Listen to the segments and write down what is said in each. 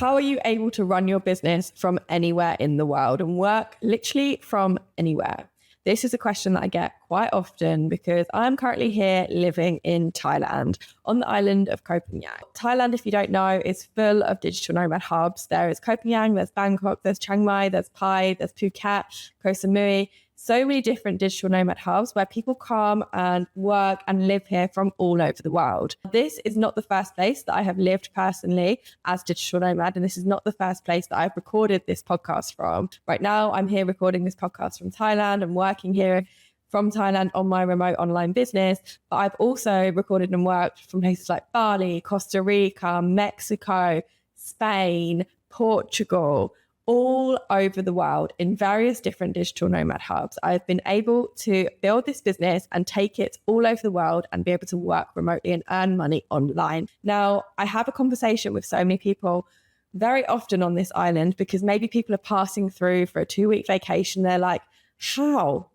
How are you able to run your business from anywhere in the world and work literally from anywhere? This is a question that I get quite often because I'm currently here living in Thailand on the island of Koh Phangan. Thailand, if you don't know, is full of digital nomad hubs. There is Koh Phangan, there's Bangkok, there's Chiang Mai, there's Pai, there's Phuket, Koh Samui. So many different digital nomad hubs where people come and work and live here from all over the world. This is not the first place that I have lived personally as digital nomad, and this is not the first place that I've recorded this podcast from. Right now, I'm here recording this podcast from Thailand and working here from Thailand on my remote online business, but I've also recorded and worked from places like Bali, Costa Rica, Mexico, Spain, Portugal, all over the world in various different digital nomad hubs. I've been able to build this business and take it all over the world and be able to work remotely and earn money online. Now, I have a conversation with so many people very often on this island because maybe people are passing through for a 2-week vacation. They're like, how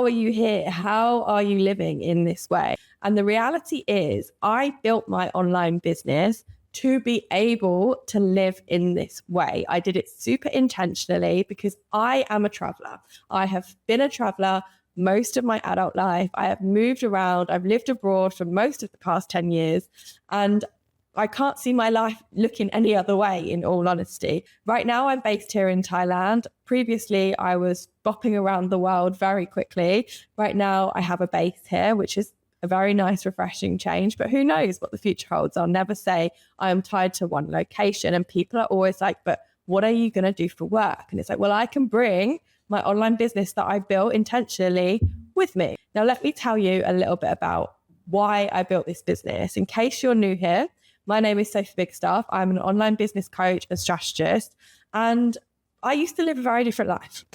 are you here? How are you living in this way? And the reality is I built my online business to be able to live in this way. I did it super intentionally because I am a traveler. I have been a traveler most of my adult life. I have moved around. I've lived abroad for most of the past 10 years. And I can't see my life looking any other way, in all honesty. Right now, I'm based here in Thailand. Previously, I was bopping around the world very quickly. Right now, I have a base here, which is a very nice, refreshing change, but who knows what the future holds. I'll never say I am tied to one location. And people are always like, but what are you going to do for work? And it's like, well, I can bring my online business that I built intentionally with me. Now, let me tell you a little bit about why I built this business. In case you're new here, my name is Sophie Bigstaff. I'm an online business coach and strategist, and I used to live a very different life.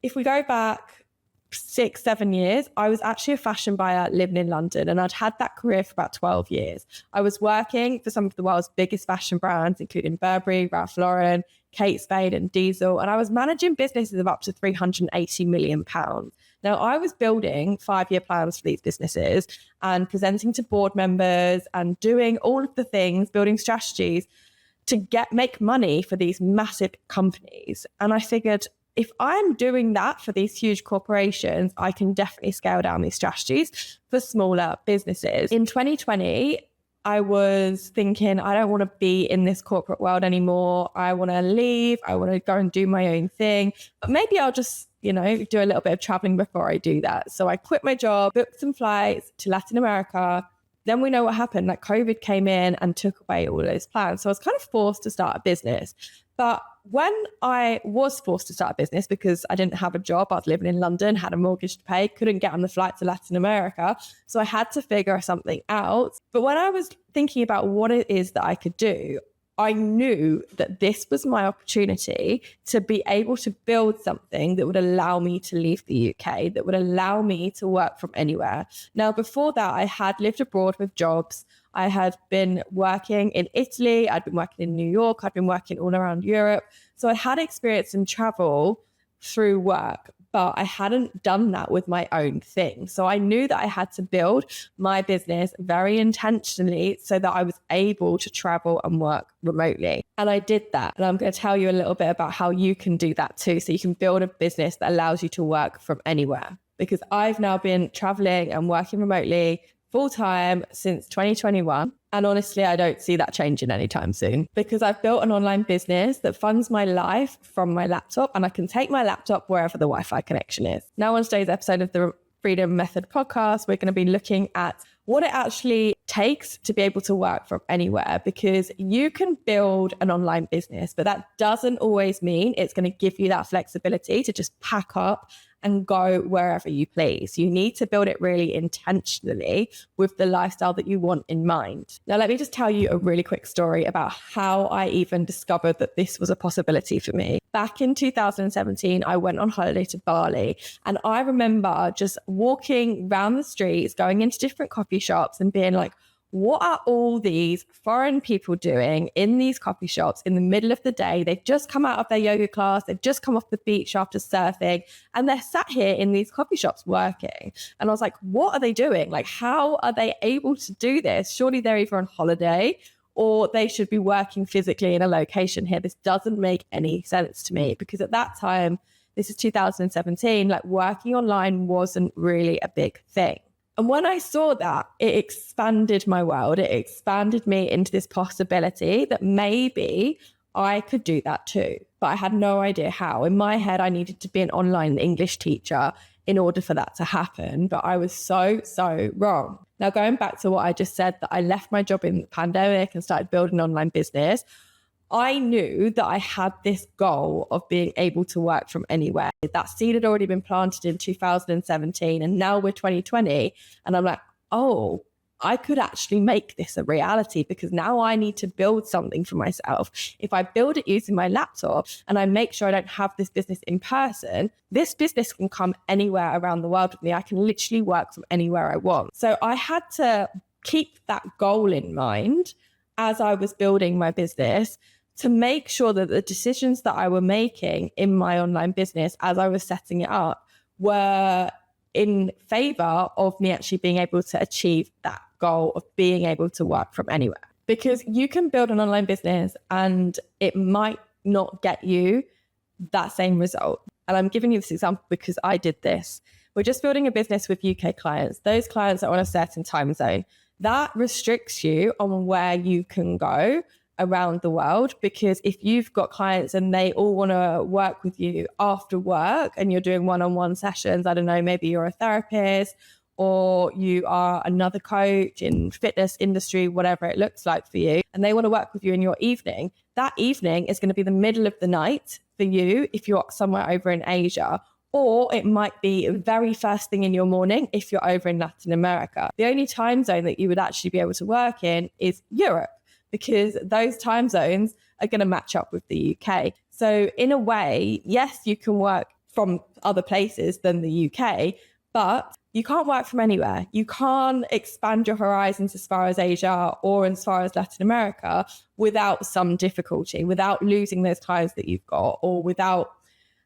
If we go back 6-7 years, I was actually a fashion buyer living in London, and I'd had that career for about 12 years. I was working for some of the world's biggest fashion brands, including Burberry, Ralph Lauren, Kate Spade and Diesel, and I was managing businesses of up to £380 million. Now, I was building 5-year plans for these businesses and presenting to board members and doing all of the things, building strategies to make money for these massive companies. And I figured, if I'm doing that for these huge corporations, I can definitely scale down these strategies for smaller businesses. In 2020, I was thinking, I don't want to be in this corporate world anymore. I want to leave. I want to go and do my own thing. But maybe I'll just, do a little bit of traveling before I do that. So I quit my job, booked some flights to Latin America. Then we know what happened. Like COVID came in and took away all those plans. So I was kind of forced to start a business. But when I was forced to start a business because I didn't have a job, I was living in London, had a mortgage to pay, couldn't get on the flight to Latin America. So I had to figure something out. But when I was thinking about what it is that I could do, I knew that this was my opportunity to be able to build something that would allow me to leave the UK, that would allow me to work from anywhere. Now, before that, I had lived abroad with jobs. I had been working in Italy. I'd been working in New York. I'd been working all around Europe. So I had experience in travel through work, but I hadn't done that with my own thing. So I knew that I had to build my business very intentionally so that I was able to travel and work remotely. And I did that. And I'm going to tell you a little bit about how you can do that too. So you can build a business that allows you to work from anywhere. Because I've now been traveling and working remotely full-time since 2021. And honestly, I don't see that changing anytime soon because I've built an online business that funds my life from my laptop, and I can take my laptop wherever the Wi-Fi connection is. Now, on today's episode of the Freedom Method podcast, we're going to be looking at what it actually takes to be able to work from anywhere, because you can build an online business, but that doesn't always mean it's going to give you that flexibility to just pack up and go wherever you please. You need to build it really intentionally with the lifestyle that you want in mind. Now, let me just tell you a really quick story about how I even discovered that this was a possibility for me. Back in 2017, I went on holiday to Bali, and I remember just walking around the streets, going into different coffee shops and being like, what are all these foreign people doing in these coffee shops in the middle of the day? They've just come out of their yoga class. They've just come off the beach after surfing, and they're sat here in these coffee shops working. And I was like, what are they doing? Like, how are they able to do this? Surely they're either on holiday or they should be working physically in a location here. This doesn't make any sense to me, because at that time, this is 2017, like working online wasn't really a big thing. And when I saw that, it expanded my world. It expanded me into this possibility that maybe I could do that too. But I had no idea how. In my head, I needed to be an online English teacher in order for that to happen. But I was so wrong. Now, going back to what I just said, that I left my job in the pandemic and started building an online business, I knew that I had this goal of being able to work from anywhere. That seed had already been planted in 2017, and now we're 2020. And I'm like, oh, I could actually make this a reality, because now I need to build something for myself. If I build it using my laptop and I make sure I don't have this business in person, this business can come anywhere around the world with me. I can literally work from anywhere I want. So I had to keep that goal in mind as I was building my business, to make sure that the decisions that I were making in my online business as I was setting it up were in favor of me actually being able to achieve that goal of being able to work from anywhere. Because you can build an online business and it might not get you that same result. And I'm giving you this example because I did this. We're just building a business with UK clients. Those clients are on a certain time zone. That restricts you on where you can go around the world, because if you've got clients and they all want to work with you after work and you're doing one-on-one sessions, I don't know, maybe you're a therapist or you are another coach in fitness industry, whatever it looks like for you, and they want to work with you in your evening, that evening is going to be the middle of the night for you if you're somewhere over in Asia, or it might be very first thing in your morning if you're over in Latin America. The only time zone that you would actually be able to work in is Europe, because those time zones are going to match up with the UK. So in a way, yes, you can work from other places than the UK, but you can't work from anywhere. You can't expand your horizons as far as Asia or as far as Latin America without some difficulty, without losing those clients that you've got, or without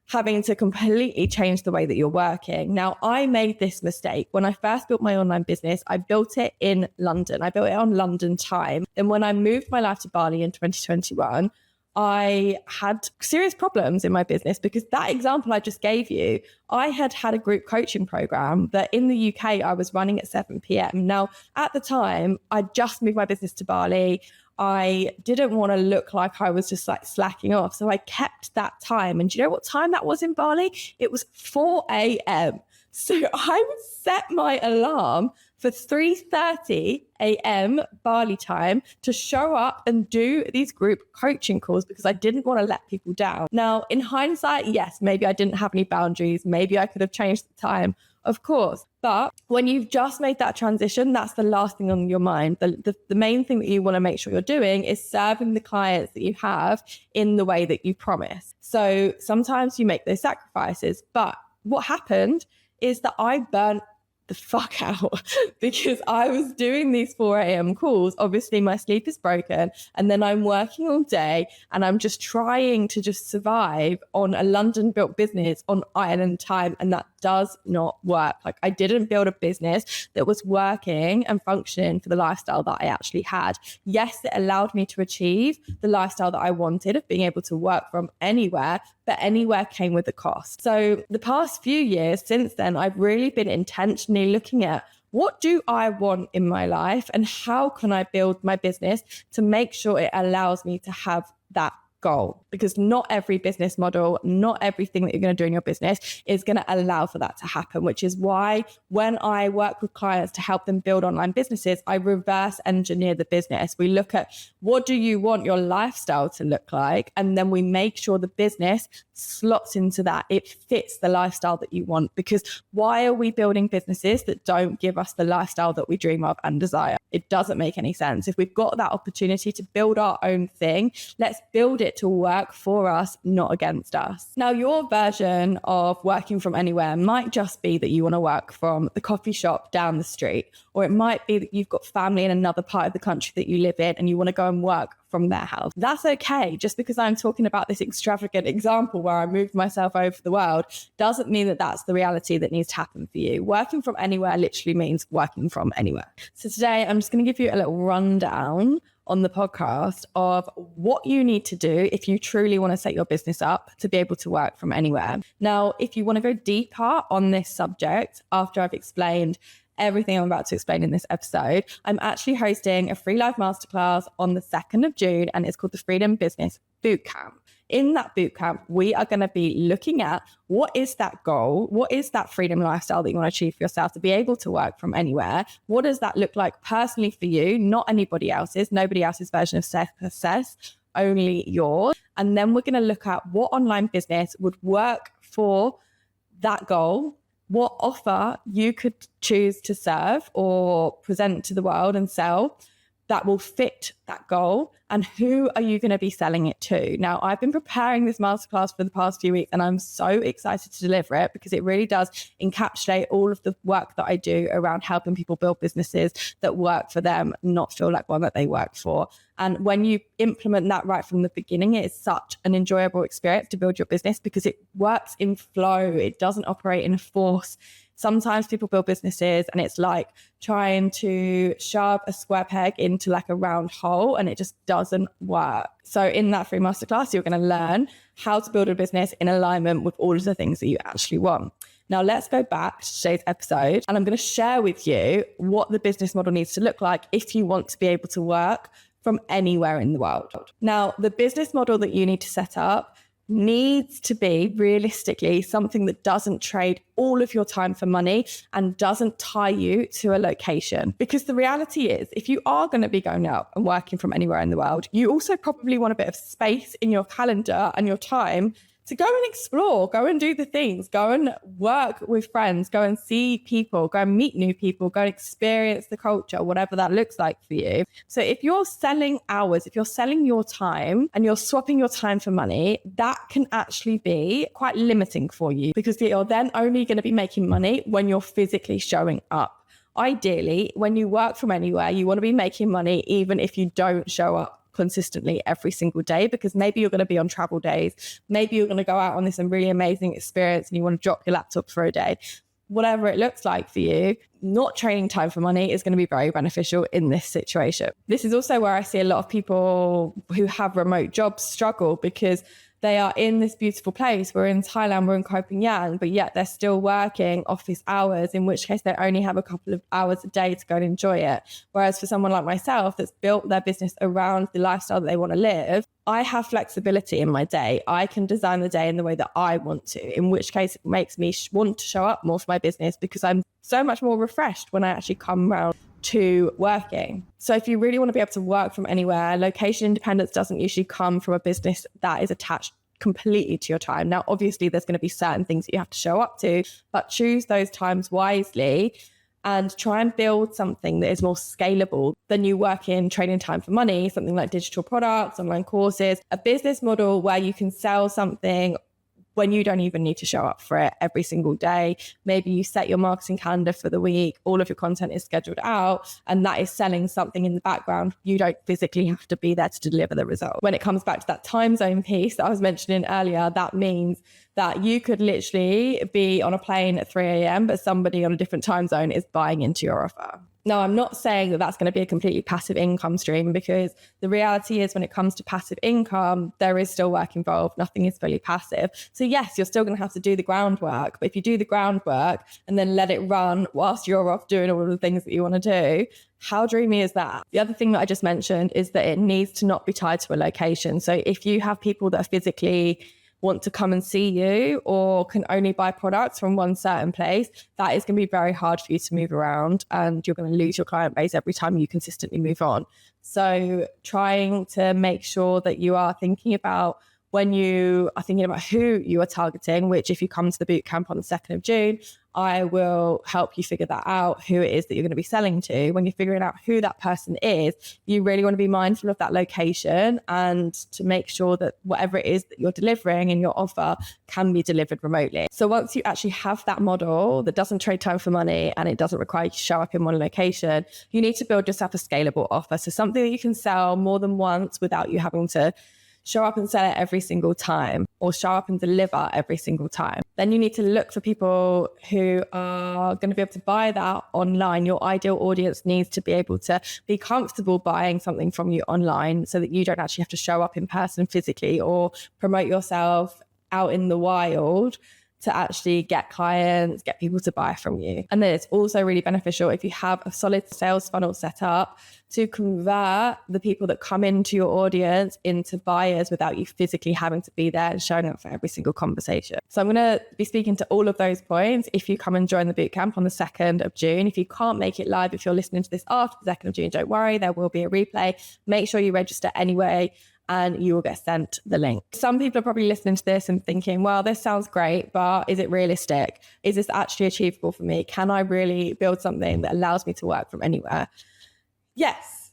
having to completely change the way that you're working. Now, I made this mistake. When I first built my online business, I built it in London. I built it on London time. And when I moved my life to Bali in 2021, I had serious problems in my business, because that example I just gave you, I had a group coaching program that in the UK I was running at 7 p.m. Now, at the time, I just moved my business to Bali. I didn't want to look like I was just like slacking off. So I kept that time. And do you know what time that was in Bali? It was 4 a.m. So I would set my alarm for 3:30 a.m. Bali time to show up and do these group coaching calls, because I didn't want to let people down. Now, in hindsight, yes, maybe I didn't have any boundaries. Maybe I could have changed the time, of course. But when you've just made that transition, that's the last thing on your mind. The main thing that you want to make sure you're doing is serving the clients that you have in the way that you promise. So sometimes you make those sacrifices. But what happened is that I burnt the fuck out because I was doing these 4 a.m. calls. Obviously, my sleep is broken, and then I'm working all day and I'm just trying to just survive on a London built business on island time. And that does not work. Like, I didn't build a business that was working and functioning for the lifestyle that I actually had. Yes, it allowed me to achieve the lifestyle that I wanted of being able to work from anywhere, but anywhere came with a cost. So the past few years since then, I've really been intentionally looking at what do I want in my life and how can I build my business to make sure it allows me to have that goal, because not every business model, not everything that you're going to do in your business is going to allow for that to happen, which is why when I work with clients to help them build online businesses, I reverse engineer the business. We look at what do you want your lifestyle to look like, and then we make sure the business slots into that. It fits the lifestyle that you want, because why are we building businesses that don't give us the lifestyle that we dream of and desire? It doesn't make any sense. If we've got that opportunity to build our own thing, let's build it to work for us, not against us. Now, your version of working from anywhere might just be that you want to work from the coffee shop down the street, or it might be that you've got family in another part of the country that you live in and you want to go and work from their house. That's okay. Just because I'm talking about this extravagant example where I moved myself over the world doesn't mean that that's the reality that needs to happen for you. Working from anywhere literally means working from anywhere. So today I'm just going to give you a little rundown on the podcast of what you need to do if you truly want to set your business up to be able to work from anywhere. Now, if you want to go deeper on this subject, after I've explained everything I'm about to explain in this episode, I'm actually hosting a free live masterclass on the 2nd of June, and it's called the Freedom Business Bootcamp. In that bootcamp, we are going to be looking at what is that goal? What is that freedom lifestyle that you want to achieve for yourself to be able to work from anywhere? What does that look like personally for you? Not anybody else's, nobody else's version of success, only yours. And then we're going to look at what online business would work for that goal, what offer you could choose to serve or present to the world and sell that will fit that goal, and who are you going to be selling it to? Now, I've been preparing this masterclass for the past few weeks, and I'm so excited to deliver it because it really does encapsulate all of the work that I do around helping people build businesses that work for them, not feel like one that they work for. And when you implement that right from the beginning, it is such an enjoyable experience to build your business because it works in flow. It doesn't operate in force. Sometimes people build businesses and it's like trying to shove a square peg into like a round hole, and it just doesn't work. So in that free masterclass, you're going to learn how to build a business in alignment with all of the things that you actually want. Now, let's go back to today's episode, and I'm going to share with you what the business model needs to look like if you want to be able to work from anywhere in the world. Now, the business model that you need to set up needs to be realistically something that doesn't trade all of your time for money and doesn't tie you to a location. Because the reality is, if you are going to be going out and working from anywhere in the world, you also probably want a bit of space in your calendar and your time to go and explore, go and do the things, go and work with friends, go and see people, go and meet new people, go and experience the culture, whatever that looks like for you. So if you're selling hours, if you're selling your time and you're swapping your time for money, that can actually be quite limiting for you because you're then only going to be making money when you're physically showing up. Ideally, when you work from anywhere, you want to be making money even if you don't show up consistently every single day, because maybe you're going to be on travel days, maybe you're going to go out on this really amazing experience and you want to drop your laptop for a day. Whatever it looks like for you, not trading time for money is going to be very beneficial in this situation. This is also where I see a lot of people who have remote jobs struggle because they are in this beautiful place. We're in Thailand, we're in Koh Phangan, but yet they're still working office hours, in which case they only have a couple of hours a day to go and enjoy it. Whereas for someone like myself that's built their business around the lifestyle that they want to live, I have flexibility in my day. I can design the day in the way that I want to, in which case it makes me want to show up more for my business because I'm so much more refreshed when I actually come around to working. So if you really want to be able to work from anywhere, location independence doesn't usually come from a business that is attached completely to your time. Now, obviously, there's going to be certain things that you have to show up to, but choose those times wisely and try and build something that is more scalable than you work in trading time for money, something like digital products, online courses, a business model where you can sell something when you don't even need to show up for it every single day. Maybe you set your marketing calendar for the week, all of your content is scheduled out, and that is selling something in the background. You don't physically have to be there to deliver the result. When it comes back to that time zone piece that I was mentioning earlier, that means that you could literally be on a plane at 3 a.m, but somebody on a different time zone is buying into your offer. Now, I'm not saying that that's going to be a completely passive income stream, because the reality is when it comes to passive income, there is still work involved. Nothing is fully passive. So yes, you're still going to have to do the groundwork. But if you do the groundwork and then let it run whilst you're off doing all of the things that you want to do, how dreamy is that? The other thing that I just mentioned is that it needs to not be tied to a location. So if you have people that are physically want to come and see you or can only buy products from one certain place, that is going to be very hard for you to move around, and you're going to lose your client base every time you consistently move on. So trying to make sure that you are thinking about when you are thinking about who you are targeting, which if you come to the bootcamp on the 2nd of June, I will help you figure that out, who it is that you're going to be selling to. When you're figuring out who that person is, you really want to be mindful of that location and to make sure that whatever it is that you're delivering in your offer can be delivered remotely. So once you actually have that model that doesn't trade time for money and it doesn't require you to show up in one location, you need to build yourself a scalable offer. So something that you can sell more than once without you having to show up and sell it every single time, or show up and deliver every single time. Then you need to look for people who are going to be able to buy that online. Your ideal audience needs to be able to be comfortable buying something from you online so that you don't actually have to show up in person physically or promote yourself out in the wild to actually get clients, get people to buy from you. And then it's also really beneficial if you have a solid sales funnel set up to convert the people that come into your audience into buyers without you physically having to be there and showing up for every single conversation. So I'm going to be speaking to all of those points if you come and join the bootcamp on the 2nd of June. If you can't make it live, if you're listening to this after the 2nd of June, don't worry, there will be a replay. Make sure you register anyway, and you will get sent the link. Some people are probably listening to this and thinking, well, this sounds great, but is it realistic? Is this actually achievable for me? Can I really build something that allows me to work from anywhere? Yes,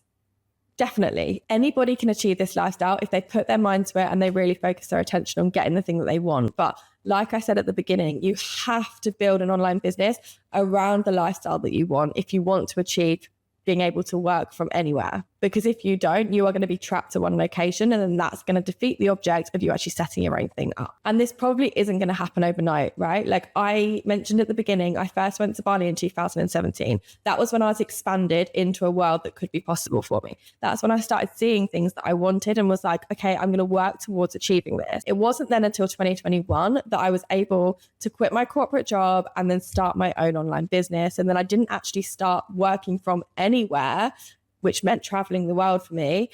definitely. Anybody can achieve this lifestyle if they put their mind to it and they really focus their attention on getting the thing that they want. But like I said at the beginning, you have to build an online business around the lifestyle that you want if you want to achieve being able to work from anywhere. Because if you don't, you are going to be trapped to one location, and then that's going to defeat the object of you actually setting your own thing up. And this probably isn't going to happen overnight, right? Like I mentioned at the beginning, I first went to Bali in 2017. That was when I was expanded into a world that could be possible for me. That's when I started seeing things that I wanted and was like, okay, I'm going to work towards achieving this. It wasn't then until 2021 that I was able to quit my corporate job and then start my own online business. And then I didn't actually start working from anywhere, which meant traveling the world for me,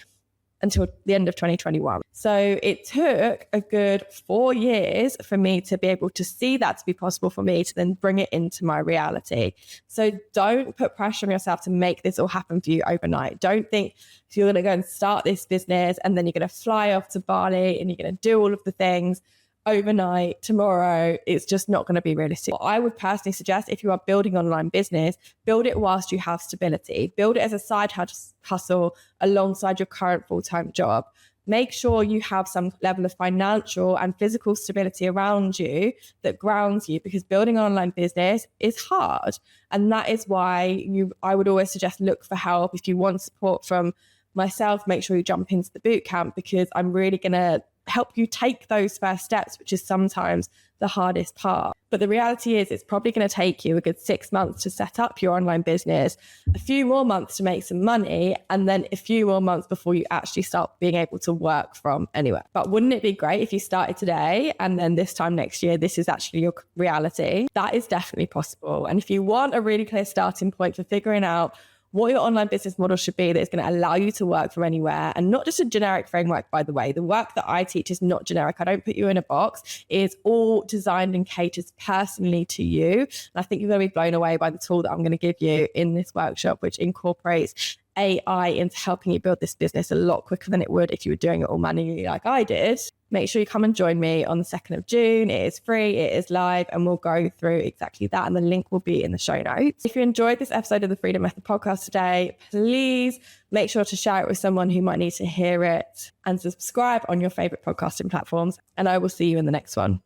until the end of 2021. So it took a good 4 years for me to be able to see that to be possible for me to then bring it into my reality. So don't put pressure on yourself to make this all happen for you overnight. Don't think you're going to go and start this business and then you're going to fly off to Bali and you're going to do all of the things overnight, tomorrow. It's just not going to be realistic. What I would personally suggest, if you are building an online business, build it whilst you have stability. Build it as a side hustle alongside your current full-time job. Make sure you have some level of financial and physical stability around you that grounds you, because building an online business is hard. And that is why I would always suggest look for help. If you want support from myself, make sure you jump into the bootcamp, because I'm really going to help you take those first steps, which is sometimes the hardest part. But the reality is it's probably going to take you a good 6 months to set up your online business, a few more months to make some money, and then a few more months before you actually start being able to work from anywhere. But wouldn't it be great if you started today and then this time next year, this is actually your reality? That is definitely possible. And if you want a really clear starting point for figuring out what your online business model should be that is going to allow you to work from anywhere, and not just a generic framework, by the way. The work that I teach is not generic. I don't put you in a box. It's all designed and catered personally to you. And I think you're going to be blown away by the tool that I'm going to give you in this workshop, which incorporates AI into helping you build this business a lot quicker than it would if you were doing it all manually like I did. Make sure you come and join me on the 2nd of June. It is free, it is live, and we'll go through exactly that. And the link will be in the show notes. If you enjoyed this episode of the Freedom Method podcast today, please make sure to share it with someone who might need to hear it, and subscribe on your favorite podcasting platforms. And I will see you in the next one.